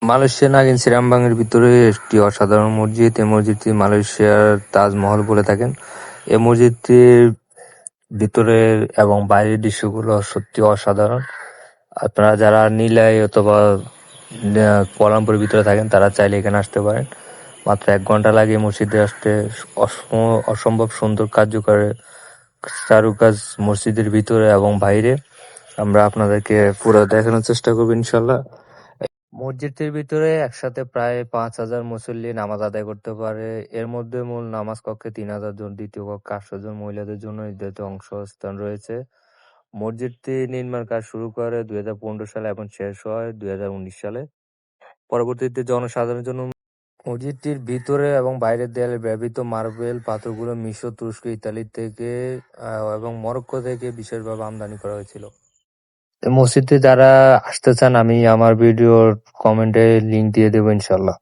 মালয়েশিয়ার নাগিন সিরামবাংয়ের ভিতরে একটি অসাধারণ মসজিদ। এই মসজিদটি মালয়েশিয়ার তাজমহল বলে থাকেন। এই মসজিদটির ভিতরের এবং বাইরের দৃশ্যগুলো সত্যি অসাধারণ। আপনারা যারা নিলাই অথবা কুয়ালালামপুরের ভিতরে থাকেন তারা চাইলে এখানে আসতে পারেন। মাত্র 1 ঘন্টা লাগে এই মসজিদে আসতে। অসম্ভব সুন্দর কার্যকর চারুকাজ মসজিদের ভিতরে এবং বাইরে। আমরা আপনাদেরকে পুরো দেখানোর চেষ্টা করবো ইনশাল্লাহ। মসজিদটির ভিতরে একসাথে প্রায় 5,000 মুসল্লি নামাজ আদায় করতে পারে। এর মধ্যে মূল নামাজ কক্ষে 3,000 জন, দ্বিতীয় কক্ষে 800 জন মহিলাদের জন্য নির্ধারিত অংশস্থান রয়েছে। মসজিদটি নির্মাণ কাজ শুরু করে 2015 সালে এবং শেষ হয় 2019 সালে। পরবর্তীতে জনসাধারণের জন্য মসজিদটির ভিতরে এবং বাইরের দেয়ালে ব্যবহৃত মার্বেল পাথরগুলো মিশর, তুরস্ক, ইতালি থেকে এবং মরক্কো থেকে বিশেষভাবে আমদানি করা হয়েছিল। মসজিদে যারা আসতে চান আমি আমার ভিডিওর কমেন্টে লিংক দিয়ে দেবো ইনশাল্লাহ।